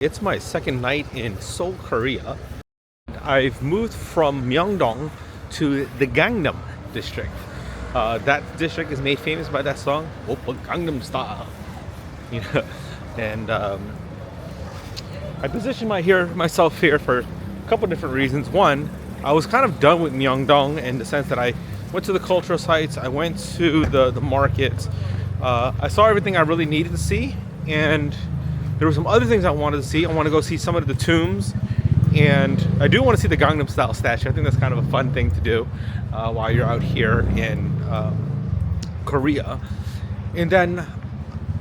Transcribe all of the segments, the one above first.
It's my second night in Seoul, Korea. I've moved from Myeongdong to the Gangnam District. That district is made famous by that song, Oppa Gangnam Style. You know, and I positioned myself here for a couple different reasons. One, I was kind of done with Myeongdong in the sense that I went to the cultural sites, I went to the markets, I saw everything I really needed to see, and there were some other things I wanted to see. I want to go see some of the tombs, and I do want to see the Gangnam Style statue. I think that's kind of a fun thing to do while you're out here in Korea. And then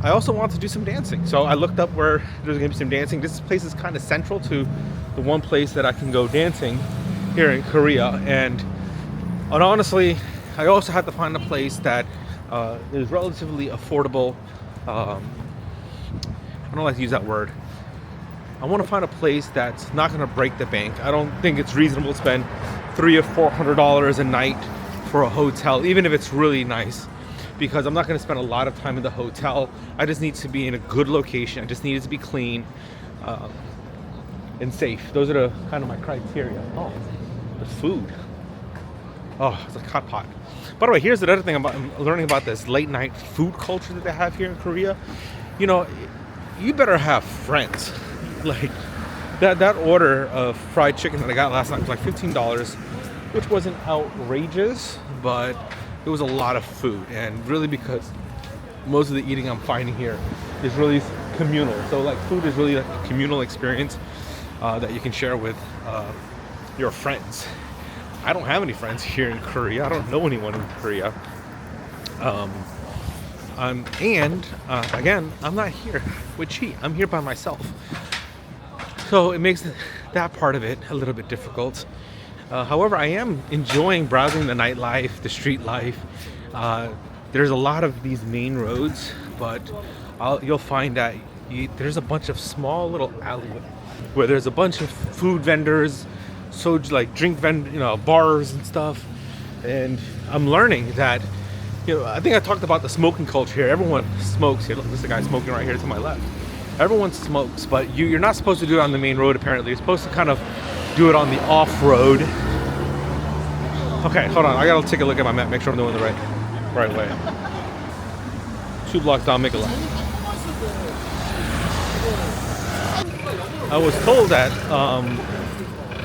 I also want to do some dancing. So I looked up where there's going to be some dancing. This place is kind of central to the one place that I can go dancing here in Korea. And honestly, I also had to find a place that is relatively affordable. I don't like to use that word. I want to find a place that's not going to break the bank. I don't think it's reasonable to spend $300 or $400 a night for a hotel, even if it's really nice, because I'm not going to spend a lot of time in the hotel. I just need to be in a good location. I just need it to be clean and safe. Those are the kind of my criteria. Oh, the food. Oh, it's like hot pot. By the way, here's the other thing I'm learning about this late night food culture that they have here in Korea. You know, you better have friends. Like that order of fried chicken that I got last night was like $15, which wasn't outrageous, but it was a lot of food. And really, because most of the eating I'm finding here is really communal. So like food is really like a communal experience that you can share with your friends. I don't have any friends here in Korea. I don't know anyone in Korea. Again, I'm not here with Chi. I'm here by myself. So it makes that part of it a little bit difficult. However, I am enjoying browsing the nightlife, the street life. There's a lot of these main roads, but you'll find that there's a bunch of small little alleyways where there's a bunch of food vendors, so like bars and stuff. And I'm learning that, I think I talked about the smoking culture here. Everyone smokes here. Look, there's a guy smoking right here to my left. Everyone smokes, but you're not supposed to do it on the main road, apparently. You're supposed to kind of do it on the off-road. Okay, hold on. I gotta take a look at my map, make sure I'm doing the right way. 2 blocks down, make a left. I was told that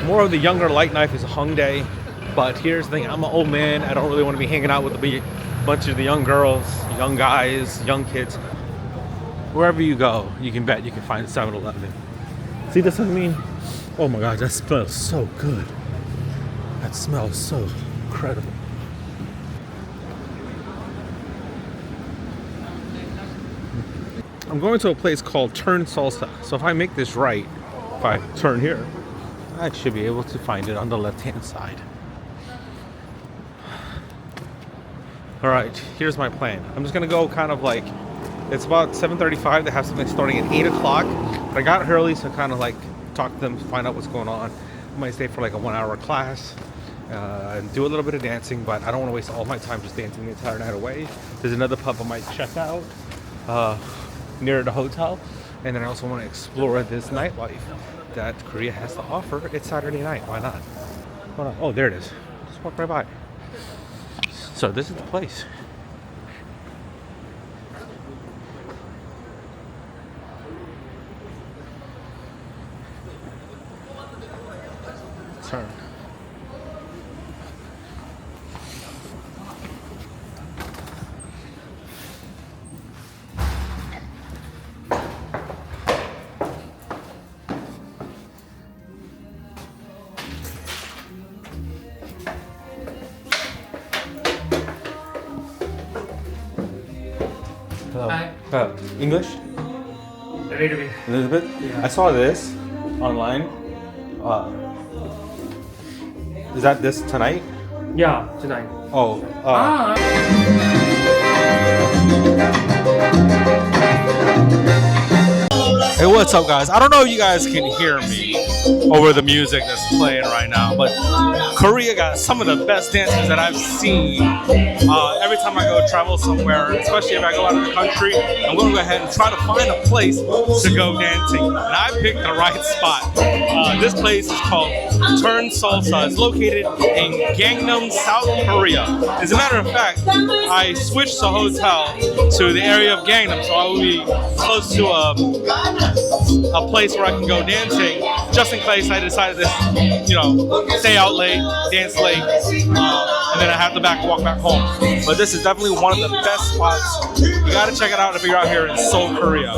more of the younger light life is a Hongdae, but here's the thing. I'm an old man. I don't really want to be hanging out with a bunch of the young girls, young guys, young kids. Wherever you go, you can bet you can find 7-Eleven. See, that's what I mean? Oh my God, that smells so good. That smells so incredible. I'm going to a place called Turn Salsa. So if I make this right, if I turn here, I should be able to find it on the left-hand side. All right, here's my plan. I'm just gonna go kind of like, it's about 7:35. They have something starting at 8 o'clock. But I got early, so kind of like talk to them, find out what's going on. I might stay for like a 1-hour class and do a little bit of dancing, but I don't want to waste all my time just dancing the entire night away. There's another pub I might check out near the hotel. And then I also want to explore this nightlife that Korea has to offer. It's Saturday night, why not? Hold on. Oh, there it is. Just walk right by. So this is the place. Turn. Hello. Hi. English? A little bit. Elizabeth? Yeah. I saw this online. Is that this tonight? Yeah, tonight. Oh. Hey, what's up, guys? I don't know if you guys can hear me over the music that's playing right now, but Korea got some of the best dancers that I've seen every time I go travel somewhere, especially if I go out of the country, I'm going to go ahead and try to find a place to go dancing. And I picked the right spot. This place is called Turn Salsa. It's located in Gangnam, South Korea. As a matter of fact, I switched the hotel to the area of Gangnam, so I will be close to a place where I can go dancing, just in case I decided to, you know, stay out late, dance late, and then I have to walk back home. But this is definitely one of the best spots. You gotta check it out if you're out here in Seoul, Korea.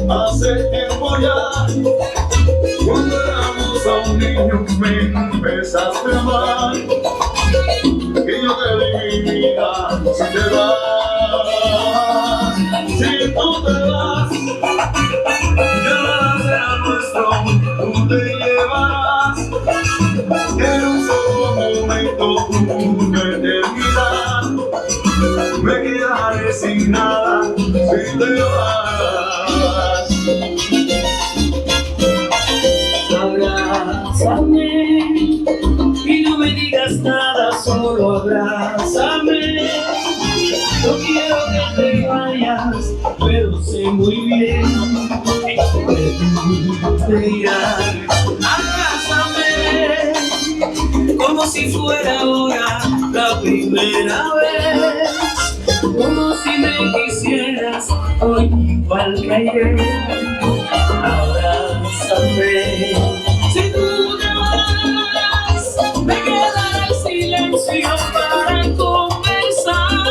Hace tiempo ya, cuando éramos aún niños me empezaste a amar, y yo te di mi vida si te vas, si tú te vas, ya nada será nuestro, tú te llevarás, en un solo momento, una eternidad, me quedaré sin nada si te vas. Abrázame y no me digas nada, solo abrázame. No quiero que te vayas, pero sé muy bien que te irás. Abrázame como si fuera ahora la primera vez, como si me quisieras hoy igual que ayer. Abrázame. Si tú te vas, me quedará el silencio para conversar,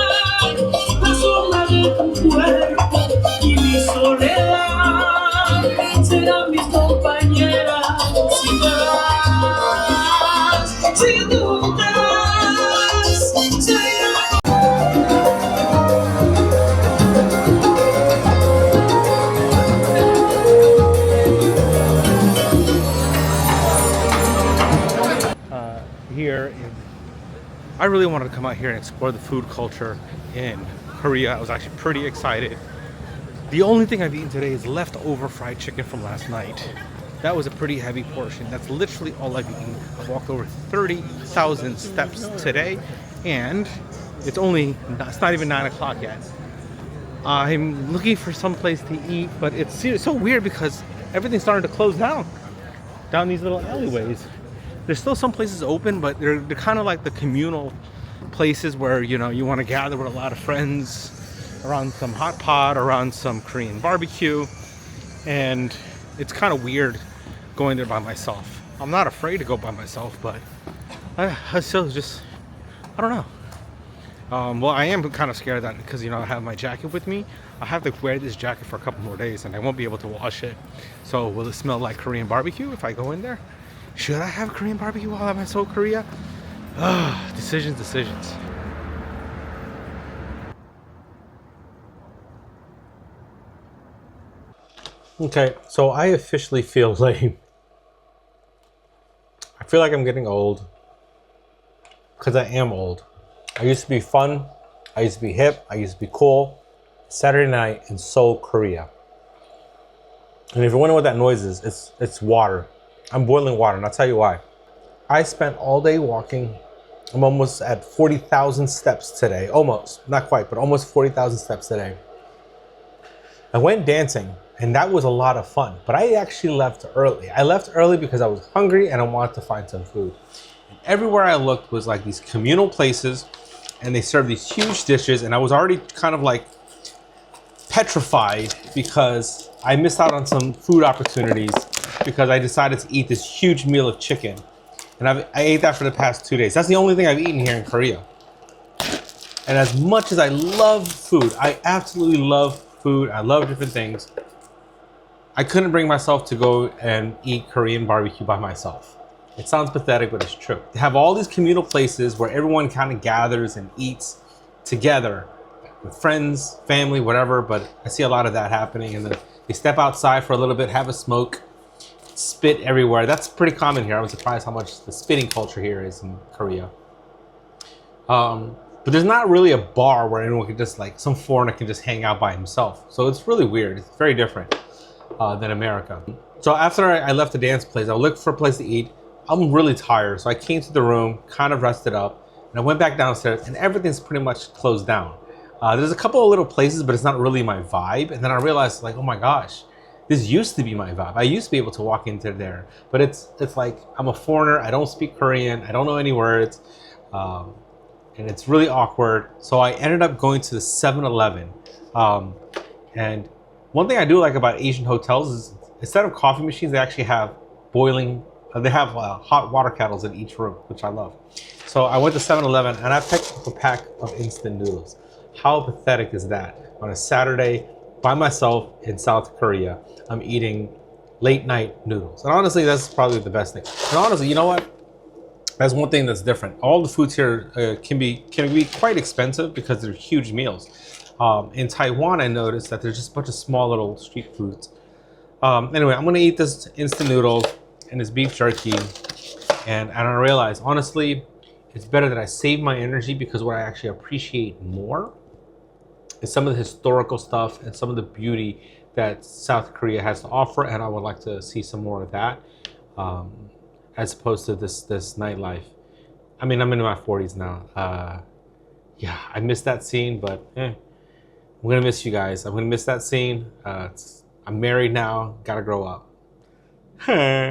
la sombra de tu cuerpo y mi soledad serán mis compañeras si te vas. Si tú te vas, será. I really wanted to come out here and explore the food culture in Korea. I was actually pretty excited. The only thing I've eaten today is leftover fried chicken from last night. That was a pretty heavy portion. That's literally all I've eaten. I've walked over 30,000 steps today, and it's not even 9 o'clock yet. I'm looking for some place to eat, but it's so weird because everything's starting to close down these little alleyways. There's still some places open, but they're kind of like the communal places where, you know, you want to gather with a lot of friends around some hot pot, around some Korean barbecue, and it's kind of weird going there by myself. I'm not afraid to go by myself, but I still just, I don't know. Well, I am kind of scared that because, you know, I have my jacket with me. I have to wear this jacket for a couple more days and I won't be able to wash it. So will it smell like Korean barbecue if I go in there? Should I have Korean barbecue while I'm in Seoul, Korea? Decisions. Okay, so I officially feel lame. I feel like I'm getting old because I am old. I used to be fun. I used to be hip. I used to be cool. Saturday night in Seoul, Korea. And if you're wondering what that noise is, it's water. I'm boiling water, and I'll tell you why. I spent all day walking. I'm almost at 40,000 steps today. Almost, not quite, but almost 40,000 steps today. I went dancing, and that was a lot of fun. But I actually left early. I left early because I was hungry and I wanted to find some food. And everywhere I looked was like these communal places, and they served these huge dishes, and I was already kind of like petrified because I missed out on some food opportunities because I decided to eat this huge meal of chicken. And I ate that for the past 2 days. That's the only thing I've eaten here in Korea. And as much as I love food, I absolutely love food. I love different things. I couldn't bring myself to go and eat Korean barbecue by myself. It sounds pathetic, but it's true. They have all these communal places where everyone kind of gathers and eats together with friends, family, whatever, but I see a lot of that happening. And then they step outside for a little bit, have a smoke, spit everywhere. That's pretty common here. I was surprised how much the spitting culture here is in Korea. But there's not really a bar where anyone can just, like, some foreigner can just hang out by himself. So it's really weird. It's very different than America. So after I left the dance place, I looked for a place to eat. I'm really tired, so I came to the room, kind of rested up, and I went back downstairs, and everything's pretty much closed down. There's a couple of little places, but it's not really my vibe. And then I realized, like, oh my gosh, this used to be my vibe. I used to be able to walk into there, but it's like I'm a foreigner. I don't speak Korean. I don't know any words, and it's really awkward. So I ended up going to the 7-Eleven. And one thing I do like about Asian hotels is instead of coffee machines, they actually have they have hot water kettles in each room, which I love. So I went to 7-Eleven and I picked up a pack of instant noodles. How pathetic is that? On a Saturday by myself in South Korea, I'm eating late night noodles. And honestly, that's probably the best thing. And honestly, you know what? That's one thing that's different. All the foods here can be quite expensive because they're huge meals. In Taiwan, I noticed that there's just a bunch of small little street foods. Anyway, I'm gonna eat this instant noodles and this beef jerky. And I realized, honestly, it's better that I save my energy because what I actually appreciate more is some of the historical stuff and some of the beauty that South Korea has to offer, and I would like to see some more of that, as opposed to this nightlife. I mean, I'm in my 40s now. Yeah, I missed that scene, but I'm gonna miss you guys. I'm gonna miss that scene. I'm married now, gotta grow up.